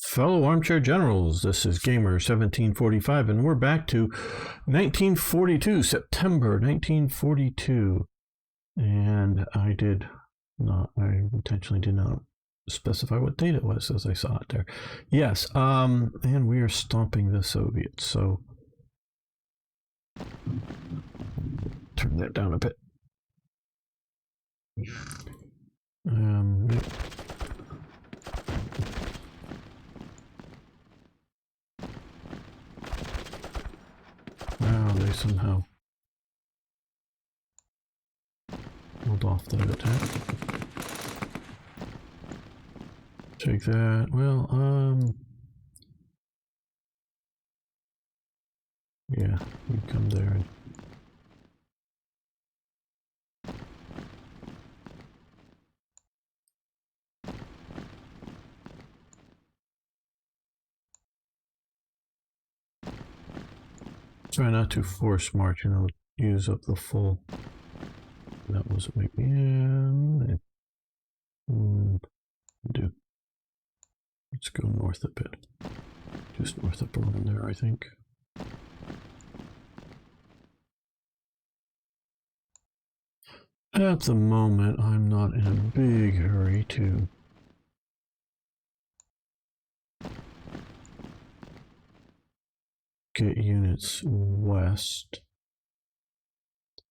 Fellow armchair generals, this is Gamer 1745, and we're back to 1942, September 1942. And I intentionally did not specify what date it was as I saw it there. Yes, and we are stomping the Soviets, so turn that down a bit. Wow, they somehow hold off that attack. Take that. Well, yeah, you come there and try not to force march, and I'll use up the full. That wasn't maybe. Do. Let's go north a bit. Just north up around there, I think. At the moment, I'm not in a big hurry to get units west.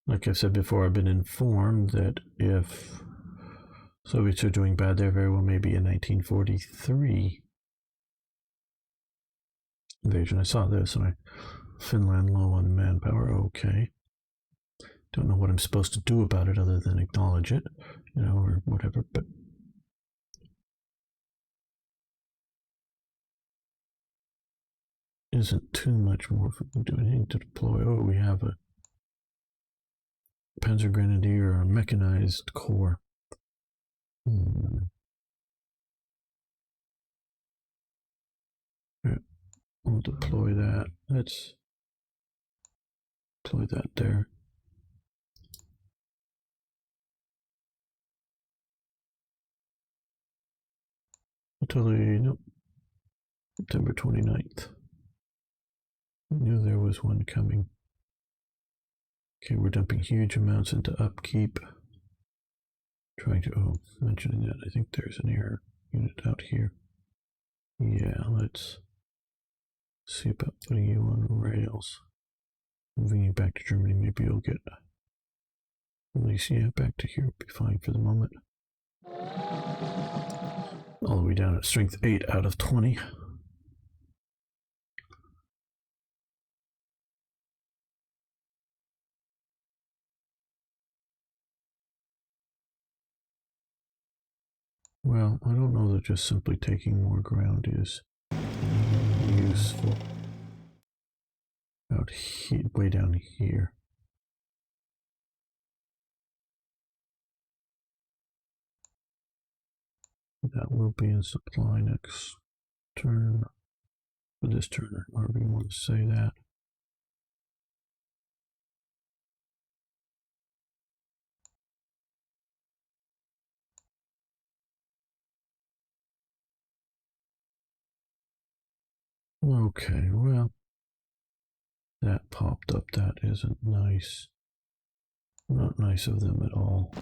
Like I said before, I've been informed that if Soviets are doing bad, there very well may be a 1943 invasion. I saw this, and Finland low on manpower. Okay. Don't know what I'm supposed to do about it other than acknowledge it, you know, or whatever, but isn't too much more if we can do anything to deploy. Oh, we have a Panzer Grenadier or mechanized corps. Yeah, we'll deploy that. Let's deploy that there. Italy, nope. September 29th. I knew there was one coming. Okay, we're dumping huge amounts into upkeep. Trying to, mentioning that, I think there's an air unit out here. Yeah, let's see about putting you on rails. Moving you back to Germany, maybe you'll get at least, yeah, back to here will be fine for the moment. All the way down at strength 8 out of 20. Well, I don't know that just simply taking more ground is useful. Out here, way down here. That will be in supply next turn. For this turn, or however you want to say that. Okay, well, that popped up. That isn't nice. Not nice of them at all.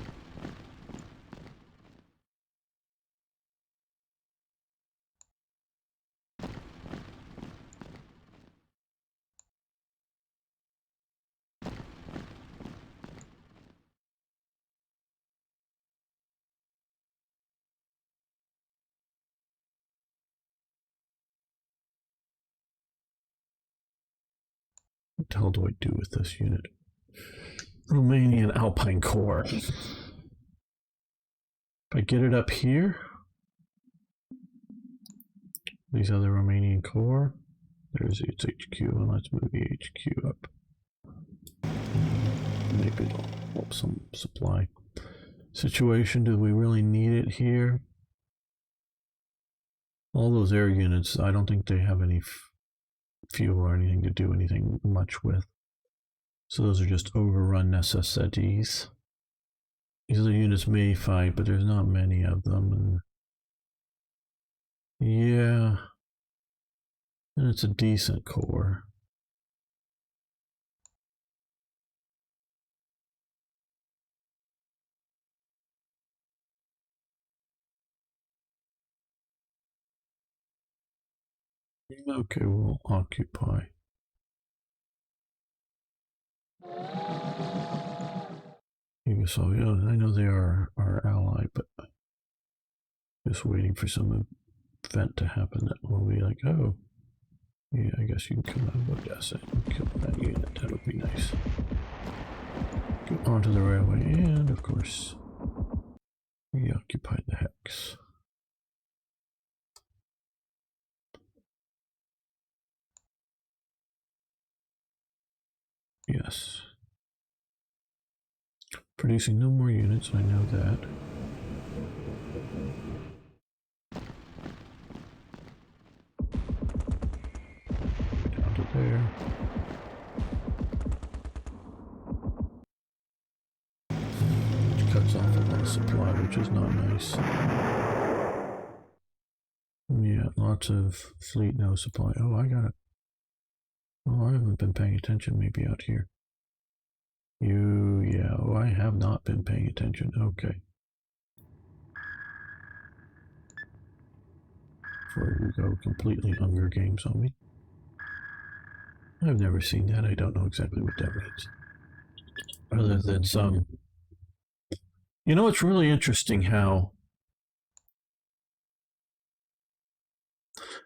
What the hell do I do with this unit? Romanian Alpine Corps. If I get it up here, these other Romanian Corps, there's its HQ, and let's move the HQ up. Maybe it'll help some supply situation. Do we really need it here? All those air units, I don't think they have any fuel or anything to do anything much with. So those are just overrun necessities. These other units may fight, but there's not many of them. And yeah, And it's a decent core. Okay, we'll occupy. Yugoslavia, I know they are our ally, but just waiting for some event to happen that will be like, oh, yeah, I guess you can come out of Odessa and kill that unit. That would be nice. Go onto the railway, and of course, we occupied the Hex. Yes. Producing no more units, I know that. Down to there. Which cuts off a lot of supply, which is not nice. Yeah, lots of fleet, no supply. Oh, I got it. Oh, I haven't been paying attention, maybe out here. Yeah, oh, I have not been paying attention. Okay. Before we go completely Hunger Games on me. I've never seen that. I don't know exactly what that means. Other than some... You know, it's really interesting how...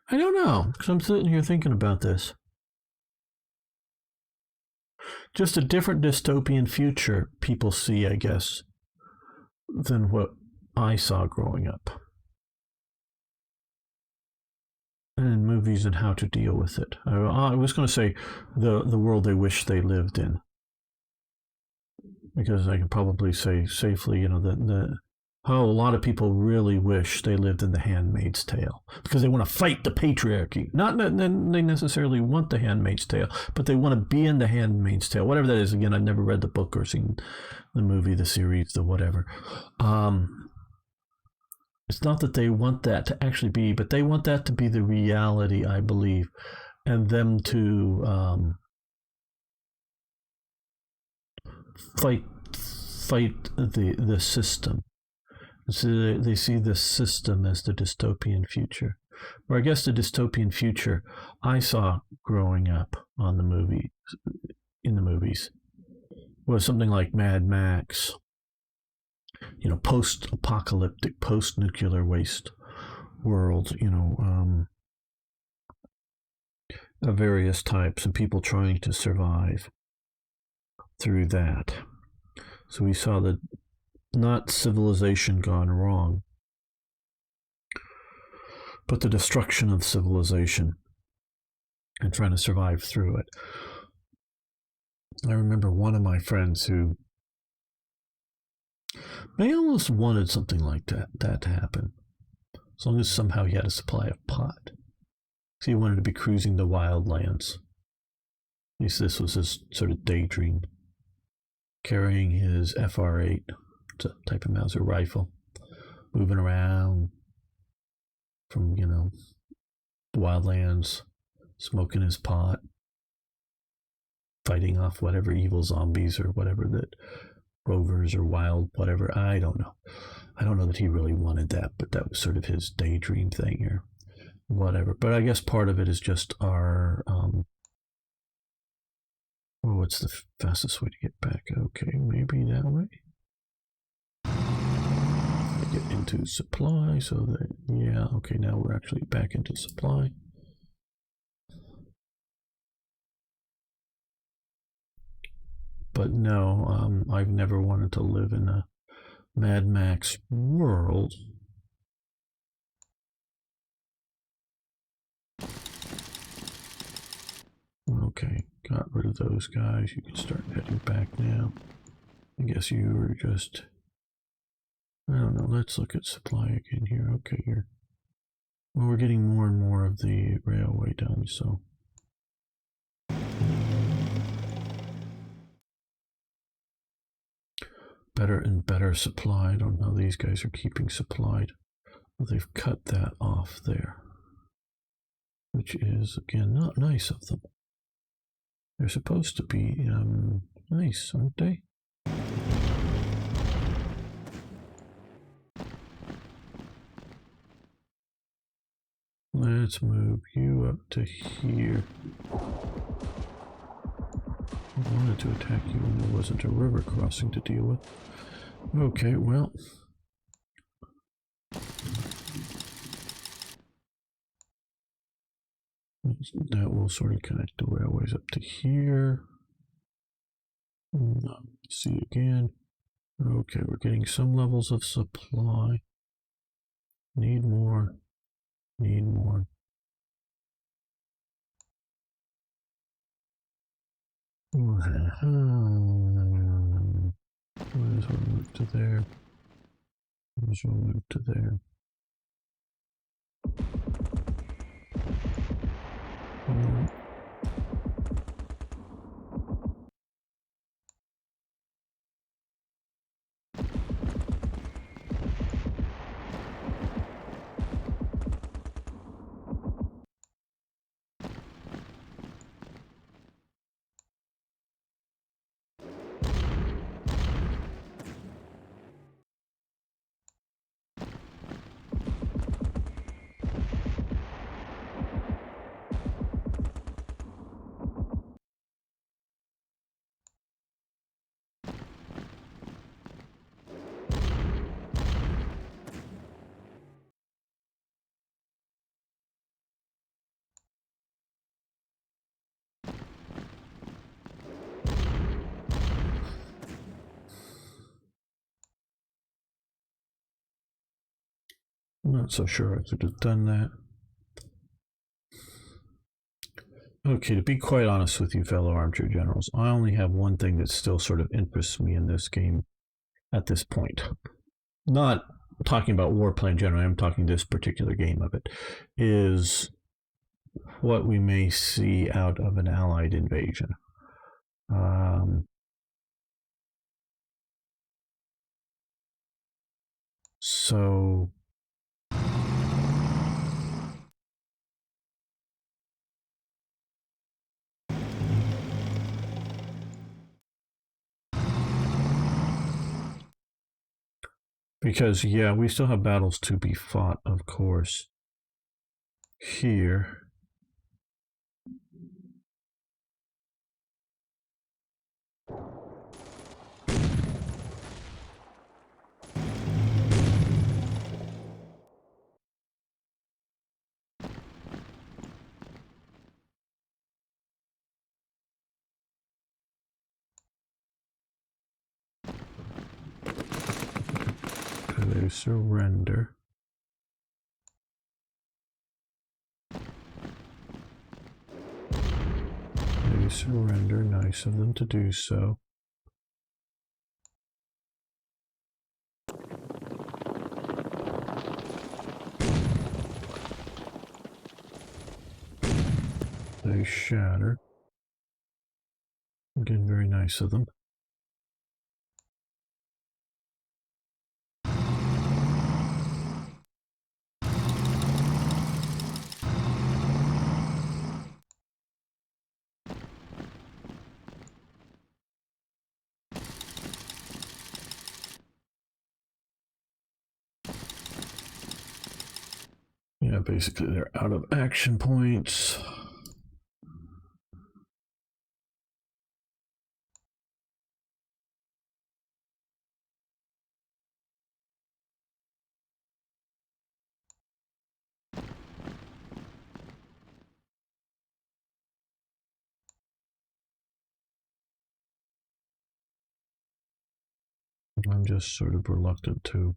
I don't know, because I'm sitting here thinking about this. Just a different dystopian future people see, I guess, than what I saw growing up. And in movies and how to deal with it. I was going to say the world they wish they lived in. Because I can probably say safely, you know, how a lot of people really wish they lived in The Handmaid's Tale because they want to fight the patriarchy. Not that they necessarily want The Handmaid's Tale, but they want to be in The Handmaid's Tale, whatever that is. Again, I've never read the book or seen the movie, the series, the whatever. It's not that they want that to actually be, but they want that to be the reality, I believe, and them to fight the system. So they see the system as the dystopian future. Or I guess the dystopian future I saw growing up on the movie, in the movies, was something like Mad Max, you know, post-apocalyptic, post-nuclear waste world, you know, of various types, and people trying to survive through that. So we saw that not civilization gone wrong, but the destruction of civilization and trying to survive through it. I remember one of my friends who may almost wanted something like that to happen, as long as somehow he had a supply of pot. So he wanted to be cruising the wildlands. At least this was his sort of daydream. Carrying his FR8, type of Mauser rifle, moving around from, you know, the wildlands, smoking his pot, fighting off whatever evil zombies or whatever that rovers or wild whatever. I don't know. I don't know that he really wanted that, but that was sort of his daydream thing or whatever. But I guess part of it is just our well, what's the fastest way to get back? Okay, maybe that way. Get into supply so that, yeah, okay, now we're actually back into supply. But no, I've never wanted to live in a Mad Max world. Okay, got rid of those guys. You can start heading back now. I guess you were just... I don't know, let's look at supply again here. Okay, here. Well, we're getting more and more of the railway done, so... Better and better supply. I don't know, these guys are keeping supplied. Well, they've cut that off there. which is, again, not nice of them. They're supposed to be nice, aren't they? Let's move you up to here. I wanted to attack you when there wasn't a river crossing to deal with. Okay, well. That will sort of connect the railways up to here. See again. Okay, we're getting some levels of supply. Need more. Need more. Might as well move to there. Might as well move to there. I'm not so sure I could have done that. Okay, to be quite honest with you, fellow armchair generals, I only have one thing that still sort of interests me in this game at this point. Not talking about WarPlan generally, I'm talking this particular game of it, is what we may see out of an Allied invasion. So because, yeah, we still have battles to be fought, of course, here. They surrender. They surrender. Nice of them to do so. They shatter. Again, very nice of them. Yeah, basically they're out of action points. I'm just sort of reluctant to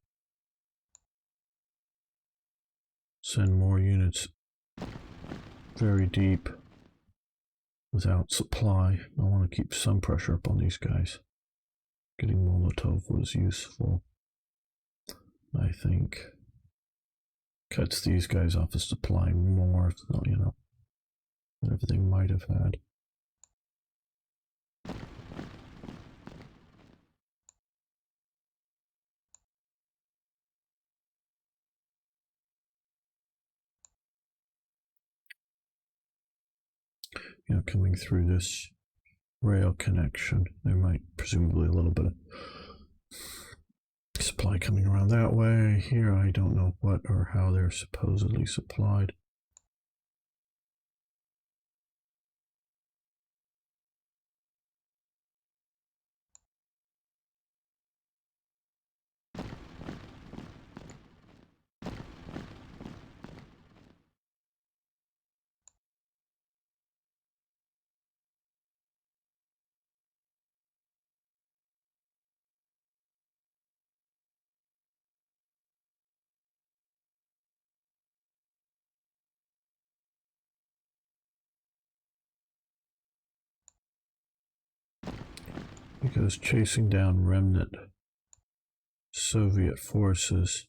send more units very deep without supply. I want to keep some pressure up on these guys. Getting Molotov was useful, I think. Cuts these guys off of supply more, you know, than everything might have had. coming through this rail connection. There might presumably a little bit of supply coming around that way. Here, I don't know what or how they're supposedly supplied. Because chasing down remnant Soviet forces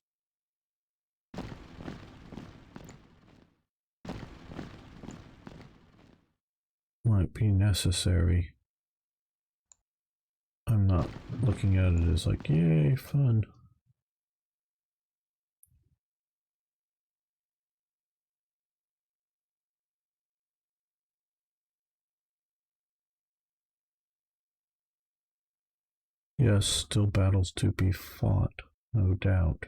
might be necessary. I'm not looking at it as like, yay, fun. Yes, still battles to be fought, no doubt.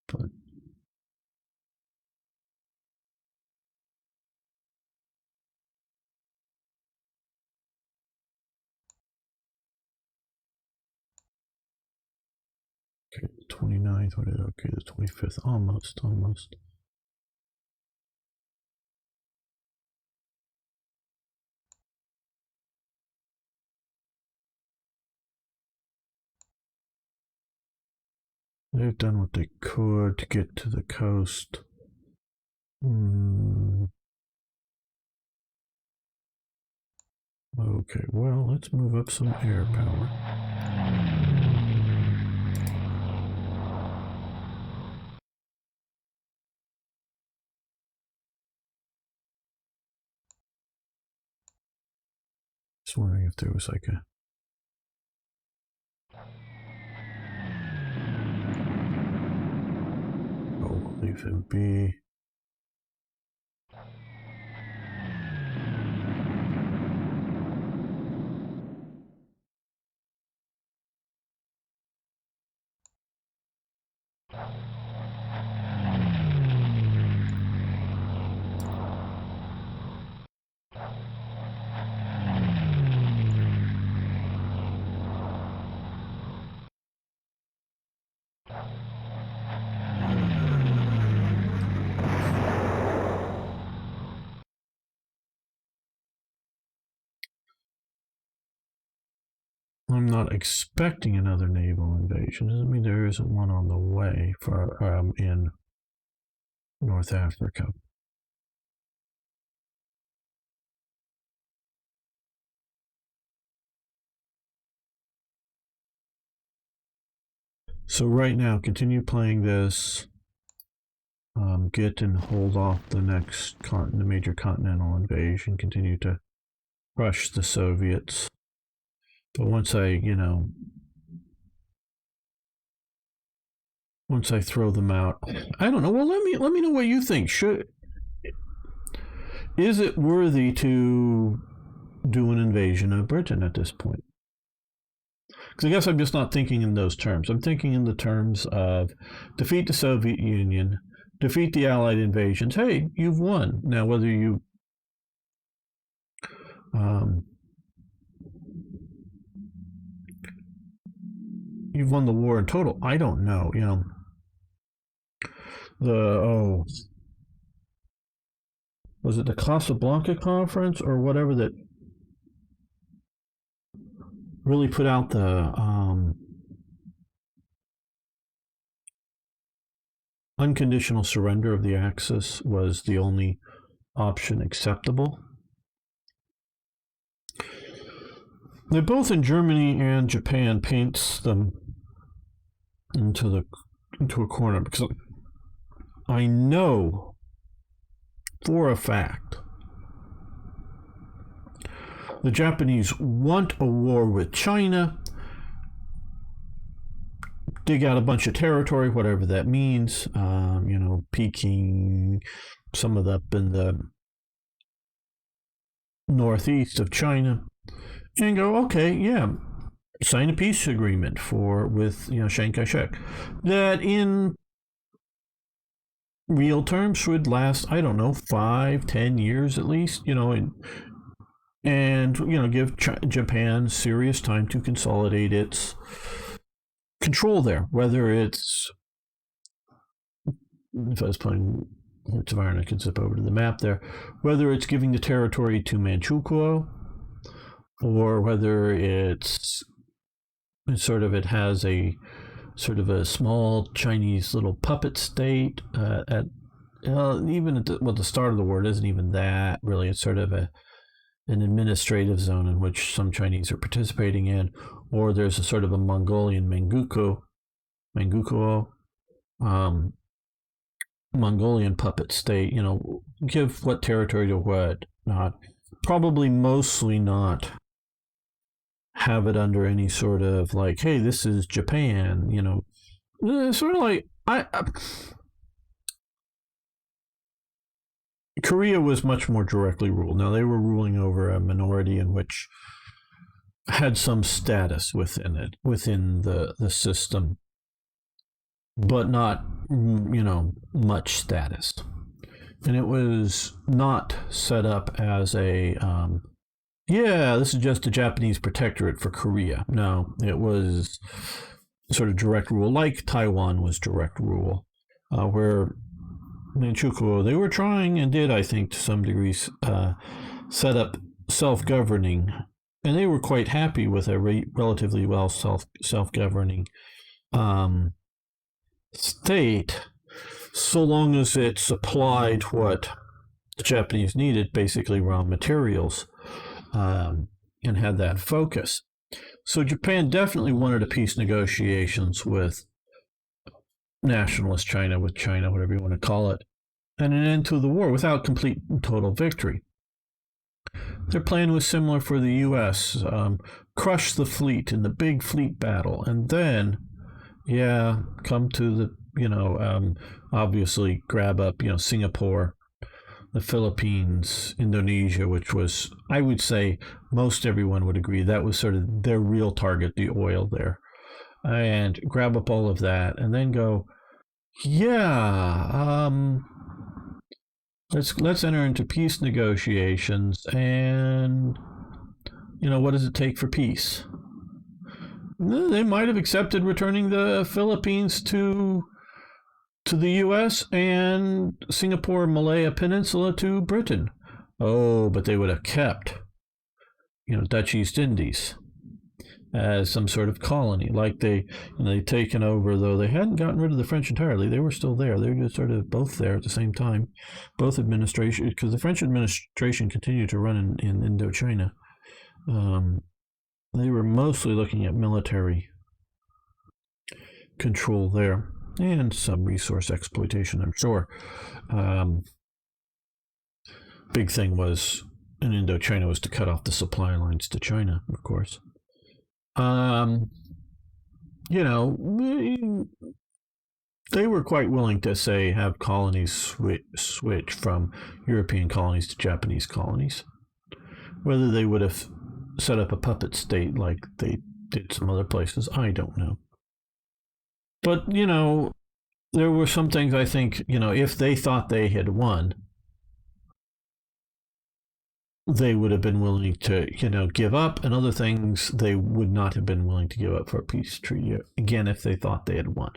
But okay, the 29th, what is it? Okay, the 25th, almost. They've done what they could to get to the coast. Okay, well, let's move up some air power. Just wondering if there was like a... Oh, we'll leave him be. I'm not expecting another naval invasion. Doesn't mean there isn't one on the way for in North Africa. So right now, continue playing this. Get and hold off the next the major continental invasion. Continue to crush the Soviets. But once I, once I throw them out, I don't know. Well, let me know what you think. Is it worthy to do an invasion of Britain at this point? Because I guess I'm just not thinking in those terms. I'm thinking in the terms of defeat the Soviet Union, defeat the Allied invasions. Hey, you've won. Now, whether you you've won the war in total, I don't know. Was it the Casablanca conference or whatever that really put out the unconditional surrender of the Axis was the only option acceptable? They both in Germany and Japan paints them into a corner, because I know for a fact the Japanese want a war with China dig out a bunch of territory, whatever that means. Peking, some of up in the northeast of China, and go, okay, yeah, sign a peace agreement with Chiang Kai-shek that in real terms would last, I don't know, 5-10 years at least, and give Japan serious time to consolidate its control there, whether it's, if I was playing Hearts of Iron, I could zip over to the map there, whether it's giving the territory to Manchukuo, or whether it's sort of, it has a sort of a small Chinese little puppet state even at the start of the war, it isn't even that really. It's sort of an administrative zone in which some Chinese are participating in, or there's a sort of a Mongolian Manchukuo, Mongolian puppet state. Give what territory to what, not probably mostly not have it under any sort of like, hey, this is Japan, sort of like Korea was much more directly ruled. Now they were ruling over a minority in which had some status within the system, but not much status, and it was not set up as a this is just a Japanese protectorate for Korea. No, it was sort of direct rule, like Taiwan was direct rule, where Manchukuo, they were trying and did, I think, to some degrees, set up self-governing, and they were quite happy with a relatively well self-governing state, so long as it supplied what the Japanese needed, basically raw materials, and had that focus. So Japan definitely wanted a peace negotiations with nationalist China, with China, whatever you want to call it, and an end to the war without complete and total victory. Their plan was similar for the U.S. Crush the fleet in the big fleet battle, and then, come to the, obviously grab up, Singapore, the Philippines, Indonesia, which was, I would say, most everyone would agree, that was sort of their real target, the oil there. And grab up all of that, and then go, let's enter into peace negotiations, and what does it take for peace? They might have accepted returning the Philippines to the U.S. and Singapore, Malaya Peninsula to Britain. Oh, but they would have kept, Dutch East Indies as some sort of colony, like they'd taken over, though they hadn't gotten rid of the French entirely. They were still there. They were just sort of both there at the same time, both administrations, because the French administration continued to run in Indochina. They were mostly looking at military control there, and some resource exploitation, I'm sure. Big thing was in Indochina was to cut off the supply lines to China, of course. They were quite willing to say have colonies switch from European colonies to Japanese colonies. Whether they would have set up a puppet state like they did some other places, I don't know. But, there were some things I think, if they thought they had won, they would have been willing to, give up, and other things they would not have been willing to give up for a peace treaty, again, if they thought they had won.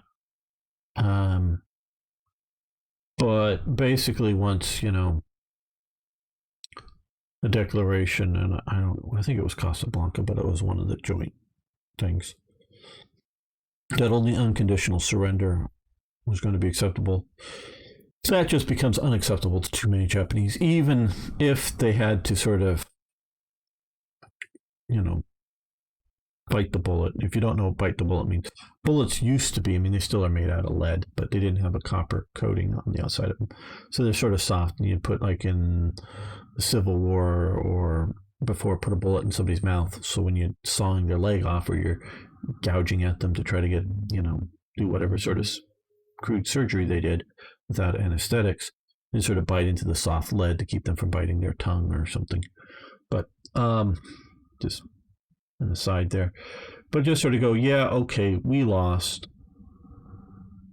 But basically once, the declaration, and I think it was Casablanca, but it was one of the joint things, that only unconditional surrender was going to be acceptable. So that just becomes unacceptable to too many Japanese, even if they had to sort of, bite the bullet. If you don't know what bite the bullet means, bullets used to be, they still are made out of lead, but they didn't have a copper coating on the outside of them. So they're sort of soft, and you'd put, like in the Civil War or before, put a bullet in somebody's mouth. So when you're sawing their leg off or you're gouging at them to try to get, do whatever sort of crude surgery they did without anesthetics and sort of bite into the soft lead to keep them from biting their tongue or something. But just an aside there. But just sort of go, yeah, okay, we lost.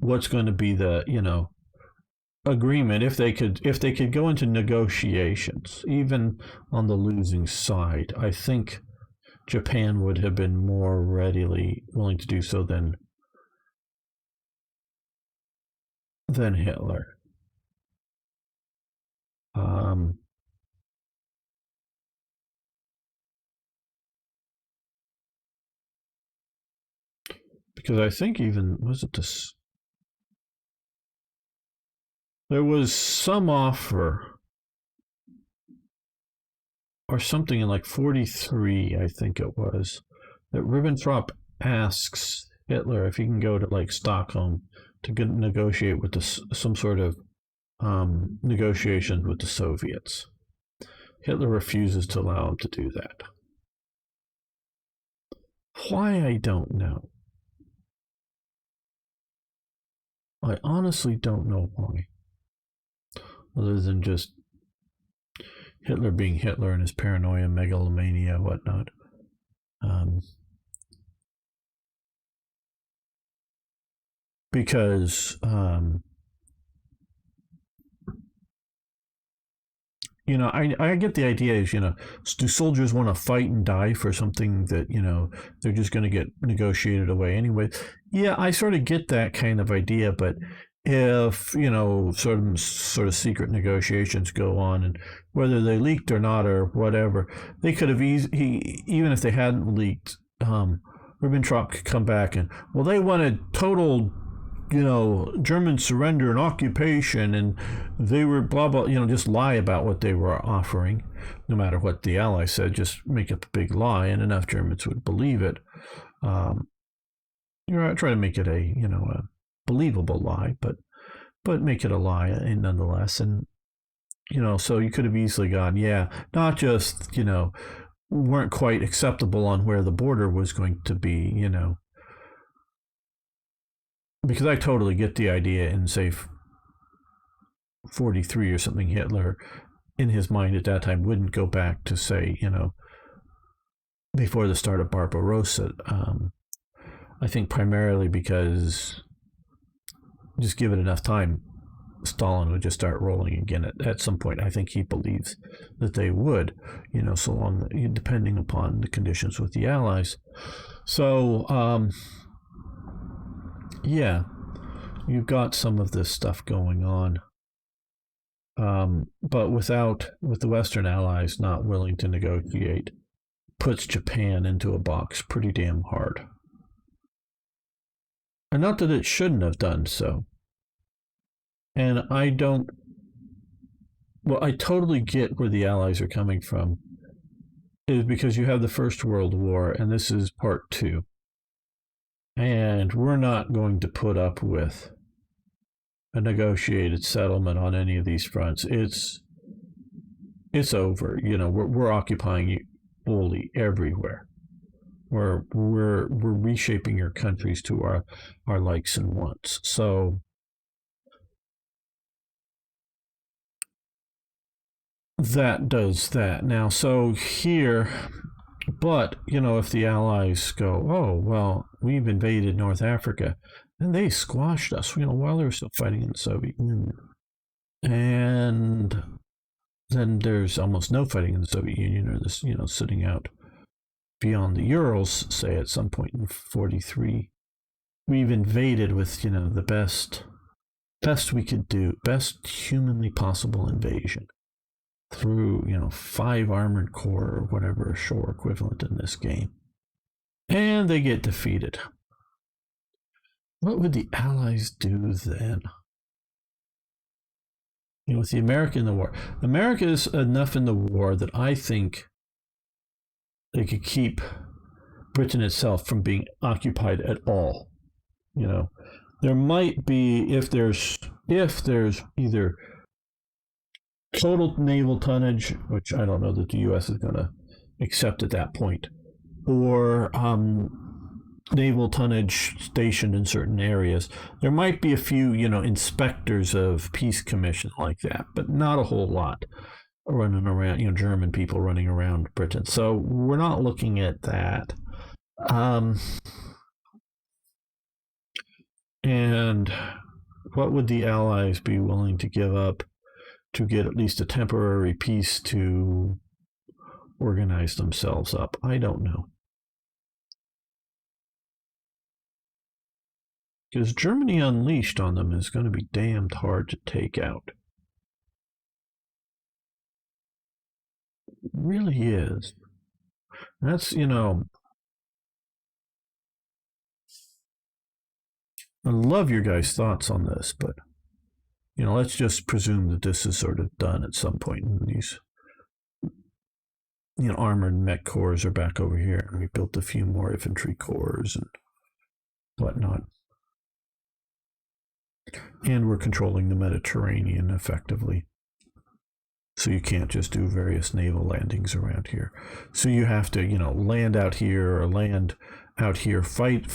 What's going to be the, agreement if they could go into negotiations, even on the losing side? I think Japan would have been more readily willing to do so than Hitler. Because I think even was it this? There was some offer or something in like 43, I think it was, that Ribbentrop asks Hitler if he can go to like Stockholm to negotiate with some sort of negotiations with the Soviets. Hitler refuses to allow him to do that. Why, I don't know. I honestly don't know why. Other than just Hitler being Hitler and his paranoia, megalomania, whatnot. Because I get the idea is, do soldiers want to fight and die for something that, they're just going to get negotiated away anyway? Yeah, I sort of get that kind of idea, but if, sort of secret negotiations go on, and whether they leaked or not or whatever, they could have even if they hadn't leaked, Ribbentrop could come back and, well, they wanted total German surrender and occupation, and they were blah, blah, just lie about what they were offering, no matter what the Allies said, just make up a big lie, and enough Germans would believe it. Try to make it a believable lie, but make it a lie nonetheless. And so you could have easily gone, yeah, not just weren't quite acceptable on where the border was going to be, because I totally get the idea in, say, 43 or something, Hitler in his mind at that time wouldn't go back to, say, before the start of Barbarossa. I think primarily because just give it enough time, Stalin would just start rolling again at some point. I think he believes that they would, so long, depending upon the conditions with the Allies. So, yeah, you've got some of this stuff going on. But with the Western Allies not willing to negotiate, puts Japan into a box pretty damn hard. And not that it shouldn't have done so. And I totally get where the Allies are coming from, is because you have the First World War, and this is part 2. And we're not going to put up with a negotiated settlement on any of these fronts. It's over. We're occupying you fully everywhere. We're reshaping your countries to our likes and wants. So that does that. Now, so here, but, if the Allies go, oh, well, we've invaded North Africa, and they squashed us, while they were still fighting in the Soviet Union. And then there's almost no fighting in the Soviet Union, or this, sitting out beyond the Urals, say, at some point in 43. We've invaded with, the best we could do, best humanly possible invasion, through 5 armored corps or whatever a shore equivalent in this game, and they get defeated. What would the Allies do then? With the America in the war, America is enough in the war that I think they could keep Britain itself from being occupied at all. There might be, if there's either total naval tonnage, which I don't know that the U.S. is going to accept at that point, or naval tonnage stationed in certain areas. There might be a few, inspectors of peace commission like that, but not a whole lot running around, German people running around Britain. So we're not looking at that. And what would the Allies be willing to give up to get at least a temporary peace to organize themselves up? I don't know. Because Germany unleashed on them is going to be damned hard to take out. It really is. That's, I love your guys' thoughts on this, but, let's just presume that this is sort of done at some point. And these, armored mech corps are back over here. And we built a few more infantry corps and whatnot. And we're controlling the Mediterranean effectively. So you can't just do various naval landings around here. So you have to, land out here or land out here, fight,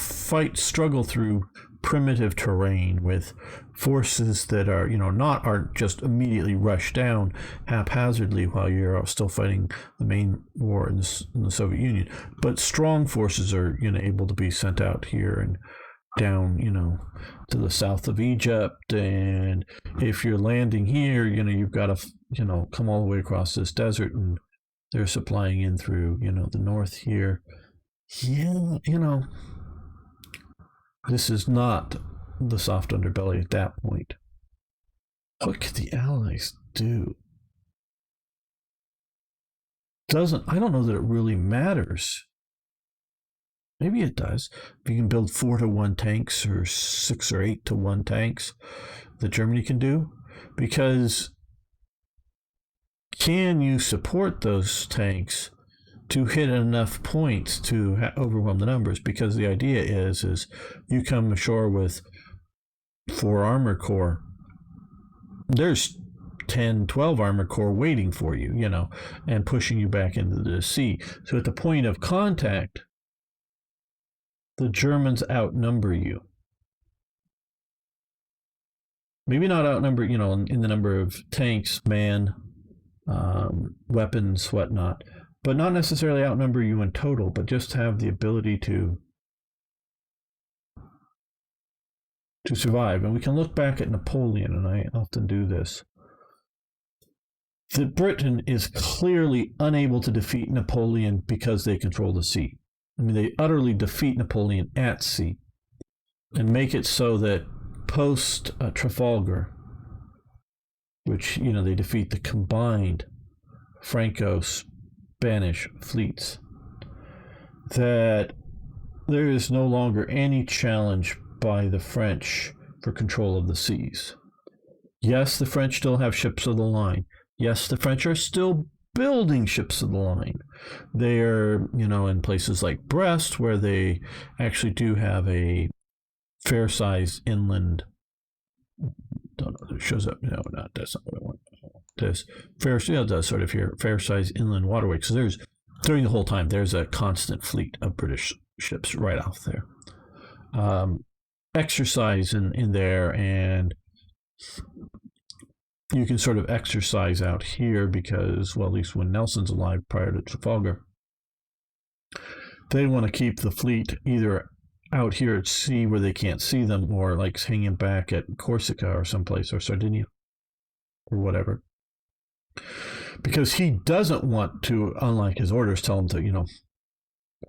struggle through primitive terrain with forces that are, aren't just immediately rushed down haphazardly while you're still fighting the main war in the Soviet Union. But strong forces are, able to be sent out here and down, to the south of Egypt. And if you're landing here, you've got to, come all the way across this desert, and they're supplying in through, the north here. Yeah, this is not the soft underbelly at that point. What could the Allies do? I don't know that it really matters. Maybe it does. If you can build 4-to-1 tanks or 6 or 8-to-1 tanks that Germany can do, because can you support those tanks to hit enough points to overwhelm the numbers? Because the idea is you come ashore with 4 armor corps, there's 10, 12 armor corps waiting for you, and pushing you back into the sea. So at the point of contact, the Germans outnumber you. Maybe not outnumber, in the number of tanks, weapons, whatnot, but not necessarily outnumber you in total, but just have the ability to survive. And we can look back at Napoleon, and I often do this. That Britain is clearly unable to defeat Napoleon because they control the sea. I mean, they utterly defeat Napoleon at sea and make it so that post Trafalgar, which, they defeat the combined Franco-Spanish fleets, that there is no longer any challenge by the French for control of the seas. Yes, the French still have ships of the line. Yes, the French are still building ships of the line. They're, in places like Brest, where they actually do have a fair-sized inland. Don't know. It shows up. No, not that's not what I want. This does sort of here fair-sized inland waterway. Because during the whole time there's a constant fleet of British ships right off there. Exercise in there, and you can sort of exercise out here because, well, at least when Nelson's alive prior to Trafalgar, they want to keep the fleet either out here at sea where they can't see them, or like hanging back at Corsica or someplace, or Sardinia or whatever, because he doesn't want to, unlike his orders, tell them to,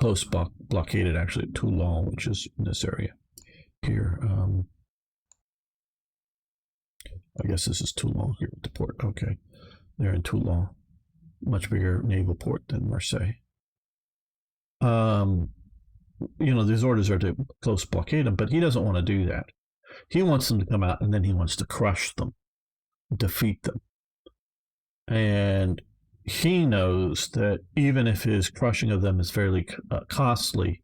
post blockade it actually at Toulon, which is in this area here. I guess this is Toulon here at the port. Okay, they're in Toulon, much bigger naval port than Marseille. These orders are to close blockade them, but he doesn't want to do that. He wants them to come out, and then he wants to crush them, defeat them. And he knows that even if his crushing of them is fairly costly,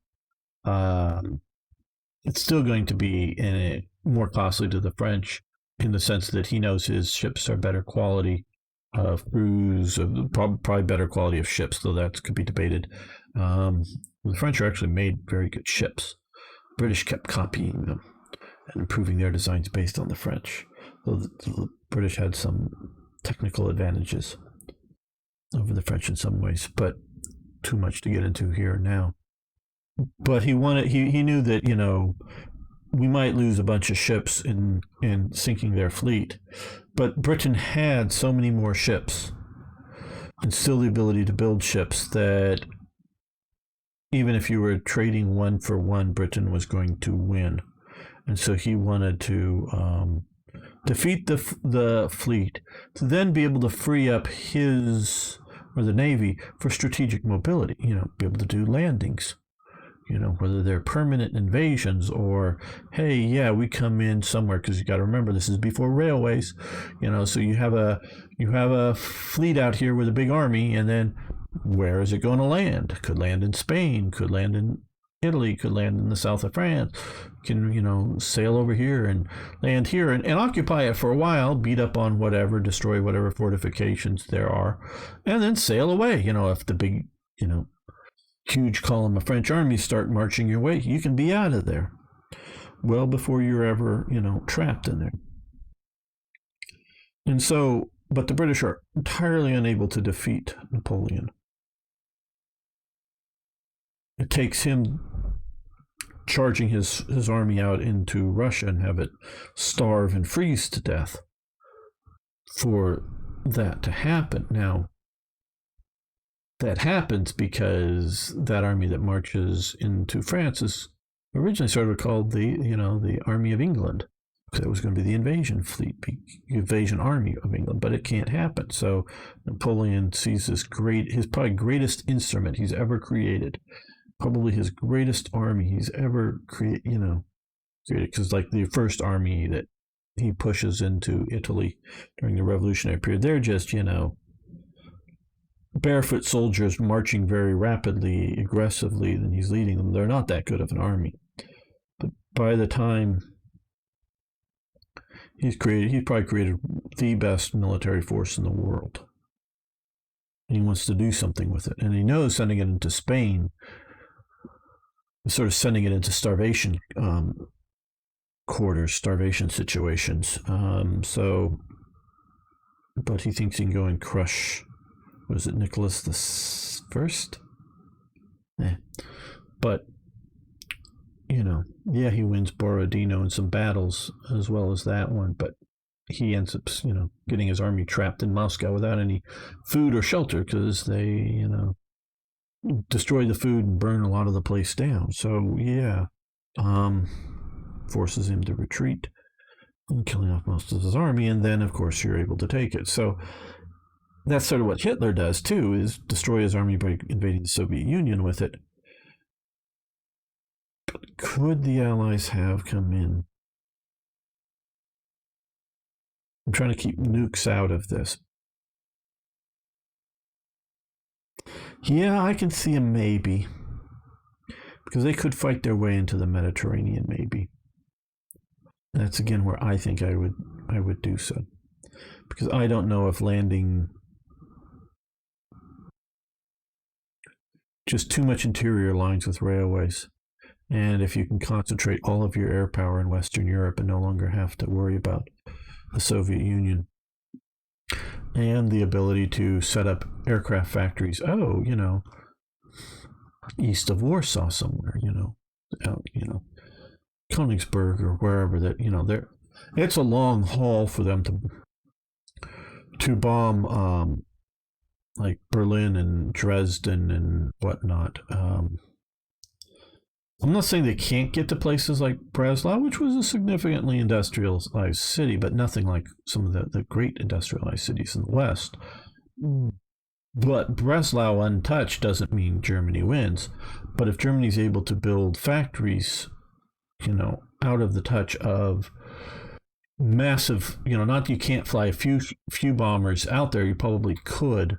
it's still going to be more costly to the French, in the sense that he knows his ships are better quality of crews, probably better quality of ships, though that could be debated. The French are actually made very good ships. British kept copying them and improving their designs based on the French. So the British had some technical advantages over the French in some ways, but too much to get into here now. But he knew that, we might lose a bunch of ships in sinking their fleet, but Britain had so many more ships and still the ability to build ships that even if you were trading one for one, Britain was going to win. And so he wanted to defeat the fleet to then be able to free up the Navy for strategic mobility, be able to do landings, whether they're permanent invasions or, hey, yeah, we come in somewhere, because you got to remember this is before railways, so you have a fleet out here with a big army, and then where is it going to land? Could land in Spain, could land in Italy, could land in the south of France, can, sail over here and land here and occupy it for a while, beat up on whatever, destroy whatever fortifications there are, and then sail away. If the big, huge column of French armies start marching your way, you can be out of there well before you're ever, trapped in there. And so, but the British are entirely unable to defeat Napoleon. It takes him charging his army out into Russia and have it starve and freeze to death for that to happen. Now, that happens because that army that marches into France is originally sort of called the Army of England, because it was going to be the invasion fleet, the invasion army of England, but it can't happen. So Napoleon sees his probably greatest instrument he's ever created, probably his greatest army he's ever created, because like the first army that he pushes into Italy during the Revolutionary period, they're just, barefoot soldiers marching very rapidly, aggressively, and he's leading them. They're not that good of an army. But by the time he's probably created the best military force in the world. And he wants to do something with it. And he knows sending it into Spain, sort of sending it into starvation quarters, starvation situations. But he thinks he can go and crush, was it Nicholas the First? But, he wins Borodino in some battles as well as that one, but he ends up, getting his army trapped in Moscow without any food or shelter, because they, destroy the food and burn a lot of the place down. So, forces him to retreat and killing off most of his army, and then, of course, you're able to take it. So, that's sort of what Hitler does, too, is destroy his army by invading the Soviet Union with it. But could the Allies have come in? I'm trying to keep nukes out of this. Yeah, I can see them maybe. Because they could fight their way into the Mediterranean, maybe. That's, again, where I think I would do so. Because I don't know if landing just too much interior lines with railways, and if you can concentrate all of your air power in Western Europe and no longer have to worry about the Soviet Union, and the ability to set up aircraft factories, east of Warsaw somewhere, out, Königsberg or wherever that, it's a long haul for them to bomb like Berlin and Dresden and whatnot. I'm not saying they can't get to places like Breslau, which was a significantly industrialized city, but nothing like some of the great industrialized cities in the West. But Breslau untouched doesn't mean Germany wins. But if Germany's able to build factories, out of the touch of massive, not that you can't fly a few bombers out there, you probably could,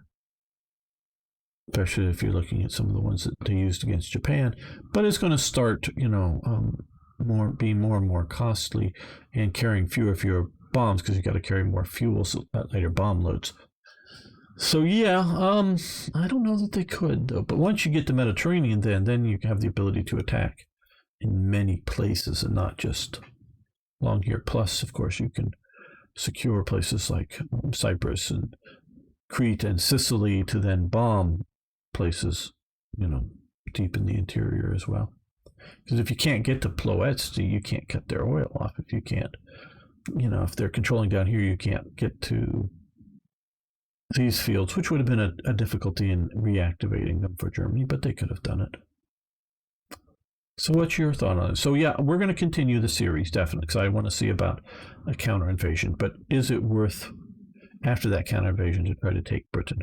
especially if you're looking at some of the ones that they used against Japan. But it's going to start, being more and more costly and carrying fewer bombs, because you got to carry more fuel, so later bomb loads. So I don't know that they could, though. But once you get the Mediterranean, then you have the ability to attack in many places and not just along here. Plus, of course, you can secure places like Cyprus and Crete and Sicily to then bomb places, deep in the interior as well. Because if you can't get to Ploetz, you can't cut their oil off. If you can't, if they're controlling down here, you can't get to these fields, which would have been a difficulty in reactivating them for Germany, but they could have done it. So what's your thought on it? So yeah, we're going to continue the series, definitely, because I want to see about a counter invasion. But is it worth, after that counter invasion, to try to take Britain?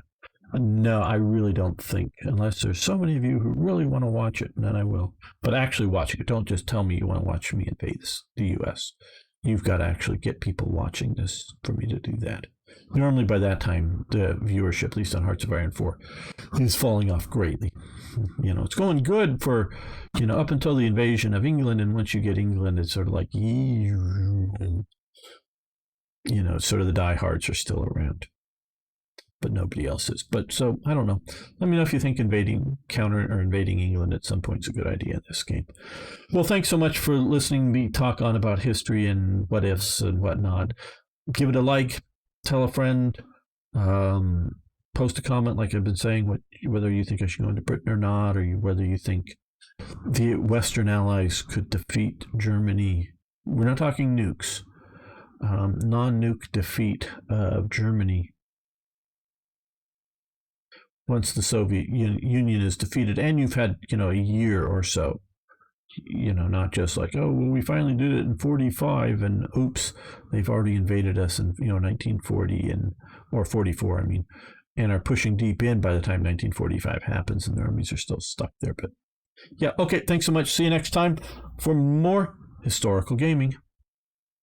No, I really don't think, unless there's so many of you who really want to watch it, and then I will. But actually watching it. Don't just tell me you want to watch me invade the U.S. You've got to actually get people watching this for me to do that. Normally by that time, the viewership, at least on Hearts of Iron 4, is falling off greatly. It's going good for, up until the invasion of England, and once you get England, it's sort of like, sort of the diehards are still around, but nobody else is. But so, I don't know. Let me know if you think invading England at some point is a good idea in this game. Well, thanks so much for listening to me talk on about history and what ifs and whatnot. Give it a like, tell a friend, post a comment like I've been saying, whether you think I should go into Britain or not, or whether you think the Western Allies could defeat Germany. We're not talking nukes. Non-nuke defeat of Germany once the Soviet Union is defeated, and you've had a year or so, not just like, oh well, we finally did it in 45 and oops, they've already invaded us in 1940 or 44, I mean, and are pushing deep in by the time 1945 happens, and the armies are still stuck there. But yeah, okay, thanks so much. See you next time for more historical gaming.